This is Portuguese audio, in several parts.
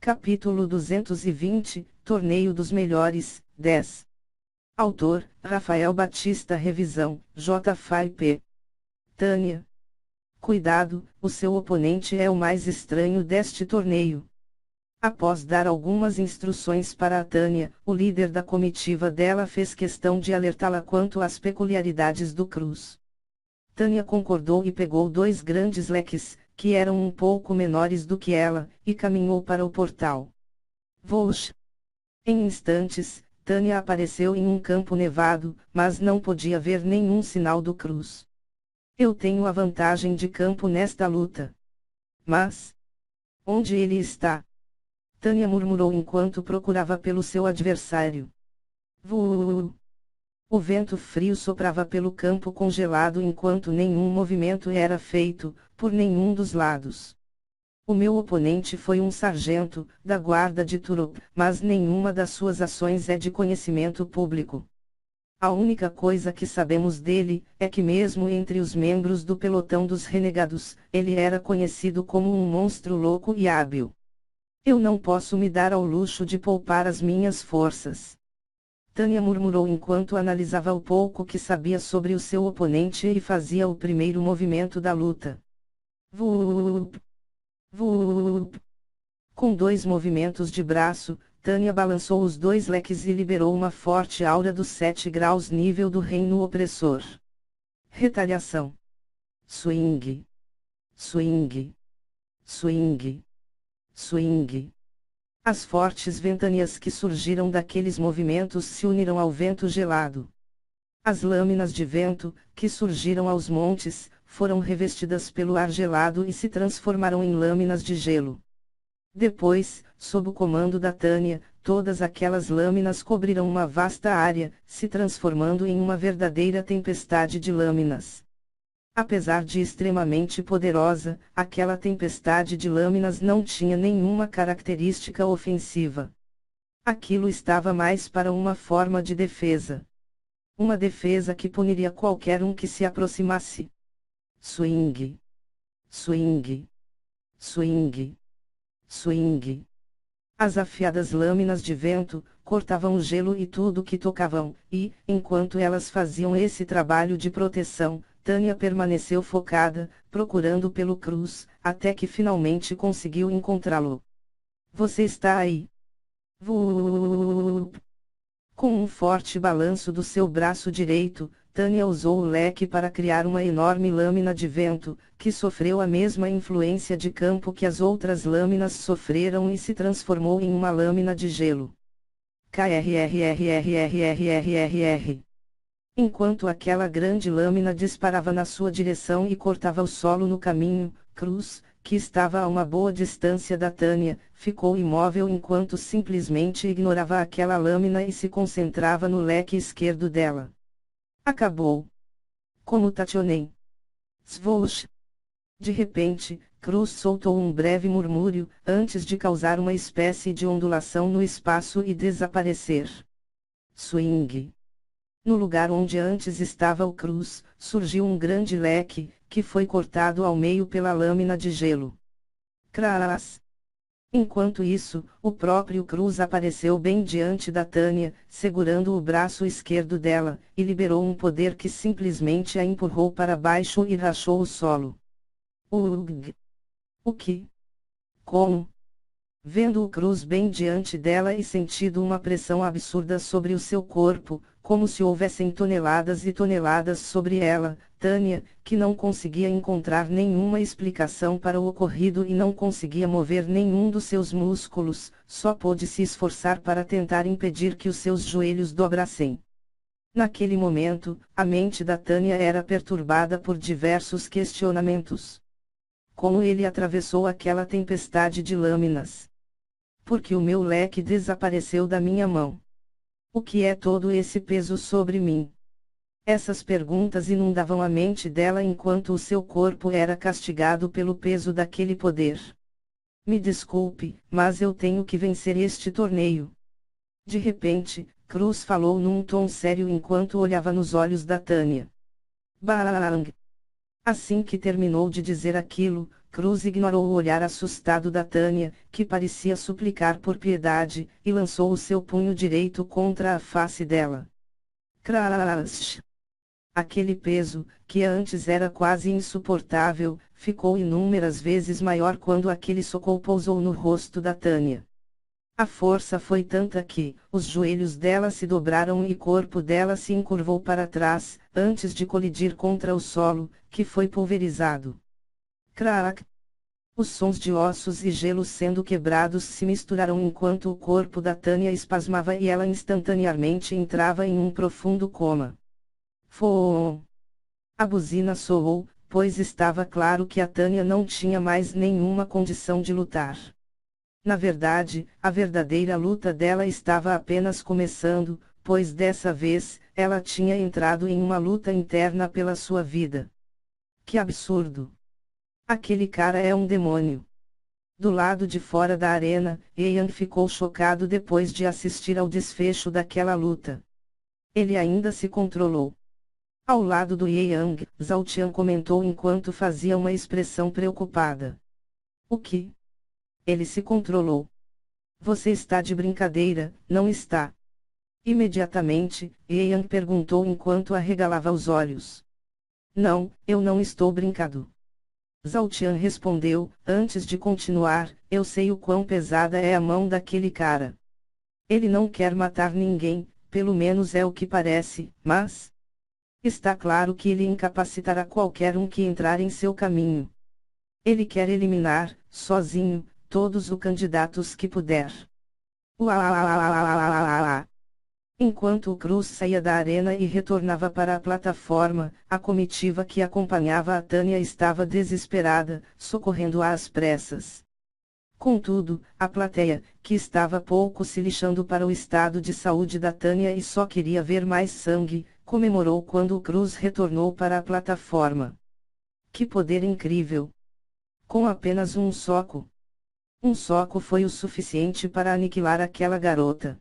Capítulo 220, Torneio dos Melhores, 10. Autor, Rafael Batista. Revisão, J.F.P. Tânia. Cuidado, o seu oponente é o mais estranho deste torneio. Após dar algumas instruções para a Tânia, o líder da comitiva dela fez questão de alertá-la quanto às peculiaridades do Cruz. Tânia concordou e pegou 2 grandes leques, que eram um pouco menores do que ela, e caminhou para o portal. Vosh. Em instantes, Tânia apareceu em um campo nevado, mas não podia ver nenhum sinal do Cruz. Eu tenho a vantagem de campo nesta luta. Mas onde ele está? Tânia murmurou enquanto procurava pelo seu adversário. Vuuu. O vento frio soprava pelo campo congelado enquanto nenhum movimento era feito, por nenhum dos lados. O meu oponente foi um sargento, da guarda de Turo, mas nenhuma das suas ações é de conhecimento público. A única coisa que sabemos dele, é que mesmo entre os membros do pelotão dos renegados, ele era conhecido como um monstro louco e hábil. Eu não posso me dar ao luxo de poupar as minhas forças. Tânia murmurou enquanto analisava o pouco que sabia sobre o seu oponente e fazia o primeiro movimento da luta. Vuuup. Vuuup. Com 2 movimentos de braço, Tânia balançou os 2 leques e liberou uma forte aura dos 7 graus nível do reino opressor. Retaliação. Swing. Swing. Swing. Swing. As fortes ventanias que surgiram daqueles movimentos se uniram ao vento gelado. As lâminas de vento, que surgiram aos montes, foram revestidas pelo ar gelado e se transformaram em lâminas de gelo. Depois, sob o comando da Tânia, todas aquelas lâminas cobriram uma vasta área, se transformando em uma verdadeira tempestade de lâminas. Apesar de extremamente poderosa, aquela tempestade de lâminas não tinha nenhuma característica ofensiva. Aquilo estava mais para uma forma de defesa. Uma defesa que puniria qualquer um que se aproximasse. Swing. Swing. Swing. Swing. As afiadas lâminas de vento cortavam o gelo e tudo que tocavam, e, enquanto elas faziam esse trabalho de proteção, Tânia permaneceu focada, procurando pelo Cruz, até que finalmente conseguiu encontrá-lo. Você está aí. Vuuuup. Com um forte balanço do seu braço direito, Tânia usou o leque para criar uma enorme lâmina de vento, que sofreu a mesma influência de campo que as outras lâminas sofreram e se transformou em uma lâmina de gelo. KRRRRRRRRR. Enquanto aquela grande lâmina disparava na sua direção e cortava o solo no caminho, Cruz, que estava a uma boa distância da Tânia, ficou imóvel enquanto simplesmente ignorava aquela lâmina e se concentrava no leque esquerdo dela. Acabou. Como Tationem. Swoosh. De repente, Cruz soltou um breve murmúrio, antes de causar uma espécie de ondulação no espaço e desaparecer. Swing. No lugar onde antes estava o Cruz, surgiu um grande leque, que foi cortado ao meio pela lâmina de gelo. Crás! Enquanto isso, o próprio Cruz apareceu bem diante da Tânia, segurando o braço esquerdo dela, e liberou um poder que simplesmente a empurrou para baixo e rachou o solo. Ugh! O que? Como? Vendo o Cruz bem diante dela e sentindo uma pressão absurda sobre o seu corpo, como se houvessem toneladas e toneladas sobre ela, Tânia, que não conseguia encontrar nenhuma explicação para o ocorrido e não conseguia mover nenhum dos seus músculos, só pôde se esforçar para tentar impedir que os seus joelhos dobrassem. Naquele momento, a mente da Tânia era perturbada por diversos questionamentos. Como ele atravessou aquela tempestade de lâminas? Por que o meu leque desapareceu da minha mão? O que é todo esse peso sobre mim? Essas perguntas inundavam a mente dela enquanto o seu corpo era castigado pelo peso daquele poder. Me desculpe, mas eu tenho que vencer este torneio. De repente, Cruz falou num tom sério enquanto olhava nos olhos da Tânia. Bang! Assim que terminou de dizer aquilo, Cruz ignorou o olhar assustado da Tânia, que parecia suplicar por piedade, e lançou o seu punho direito contra a face dela. Crash! Aquele peso, que antes era quase insuportável, ficou inúmeras vezes maior quando aquele soco pousou no rosto da Tânia. A força foi tanta que, os joelhos dela se dobraram e o corpo dela se encurvou para trás, antes de colidir contra o solo, que foi pulverizado. Crack! Os sons de ossos e gelo sendo quebrados se misturaram enquanto o corpo da Tânia espasmava e ela instantaneamente entrava em um profundo coma. Fom! A buzina soou, pois estava claro que a Tânia não tinha mais nenhuma condição de lutar. Na verdade, a verdadeira luta dela estava apenas começando, pois dessa vez, ela tinha entrado em uma luta interna pela sua vida. Que absurdo! Aquele cara é um demônio. Do lado de fora da arena, Yang ficou chocado depois de assistir ao desfecho daquela luta. Ele ainda se controlou. Ao lado do Yang, Zhao Tian comentou enquanto fazia uma expressão preocupada. O que? Ele se controlou. Você está de brincadeira, não está? Imediatamente, Yang perguntou enquanto arregalava os olhos. Não, eu não estou brincando. Zhao Tian respondeu, antes de continuar, eu sei o quão pesada é a mão daquele cara. Ele não quer matar ninguém, pelo menos é o que parece, mas... está claro que ele incapacitará qualquer um que entrar em seu caminho. Ele quer eliminar, sozinho, todos os candidatos que puder. Enquanto o Cruz saía da arena e retornava para a plataforma, a comitiva que acompanhava a Tânia estava desesperada, socorrendo-a às pressas. Contudo, a plateia, que estava pouco se lixando para o estado de saúde da Tânia e só queria ver mais sangue, comemorou quando o Cruz retornou para a plataforma. Que poder incrível! Com apenas um soco. Um soco foi o suficiente para aniquilar aquela garota.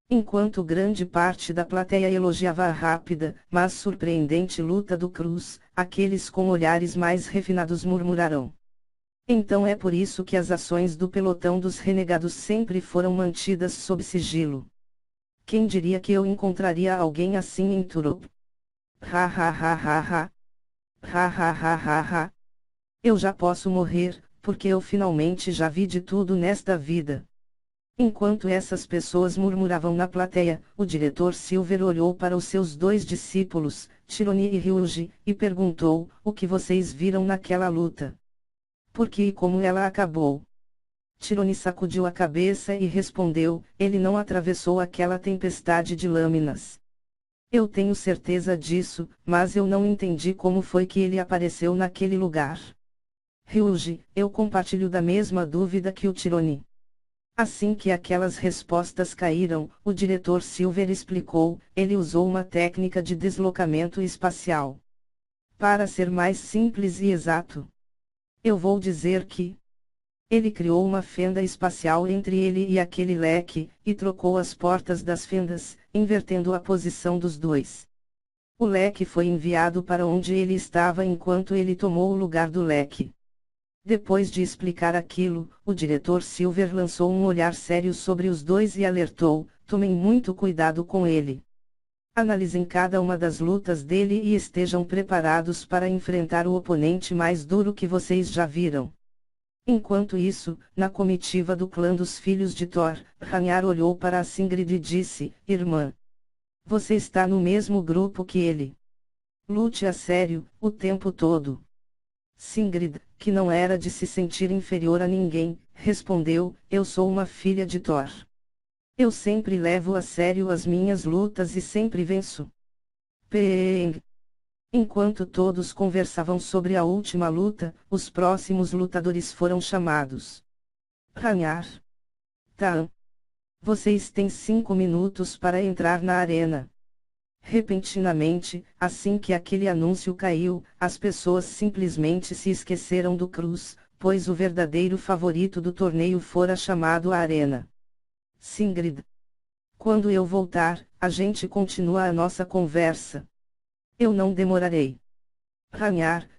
Enquanto grande parte da plateia elogiava a rápida, mas surpreendente luta do Cruz, aqueles com olhares mais refinados murmuraram. Então é por isso que as ações do pelotão dos renegados sempre foram mantidas sob sigilo. Quem diria que eu encontraria alguém assim em Turop? Ha ha ha ha ha. Ha ha ha ha ha. Eu já posso morrer, porque eu finalmente já vi de tudo nesta vida. Enquanto essas pessoas murmuravam na plateia, o diretor Silver olhou para os seus dois discípulos, Chironi e Ryuji, e perguntou, o que vocês viram naquela luta? Por que e como ela acabou? Chironi sacudiu a cabeça e respondeu, ele não atravessou aquela tempestade de lâminas. Eu tenho certeza disso, mas eu não entendi como foi que ele apareceu naquele lugar. Ryuji, eu compartilho da mesma dúvida que o Chironi. Assim que aquelas respostas caíram, o diretor Silver explicou, ele usou uma técnica de deslocamento espacial. Para ser mais simples e exato, eu vou dizer que ele criou uma fenda espacial entre ele e aquele leque, e trocou as portas das fendas, invertendo a posição dos dois. O leque foi enviado para onde ele estava enquanto ele tomou o lugar do leque. Depois de explicar aquilo, o diretor Silver lançou um olhar sério sobre os dois e alertou, tomem muito cuidado com ele. Analisem cada uma das lutas dele e estejam preparados para enfrentar o oponente mais duro que vocês já viram. Enquanto isso, na comitiva do clã dos filhos de Thor, Ragnar olhou para a Singrid e disse, irmã, você está no mesmo grupo que ele. Lute a sério, o tempo todo. Singrid, que não era de se sentir inferior a ninguém, respondeu, eu sou uma filha de Thor. Eu sempre levo a sério as minhas lutas e sempre venço. Peng. Enquanto todos conversavam sobre a última luta, os próximos lutadores foram chamados. Ragnar. Taan. Vocês têm 5 minutos para entrar na arena. Repentinamente, assim que aquele anúncio caiu, as pessoas simplesmente se esqueceram do Cruz, pois o verdadeiro favorito do torneio fora chamado à arena. Singrid. Quando eu voltar, a gente continua a nossa conversa. Eu não demorarei. Ragnar,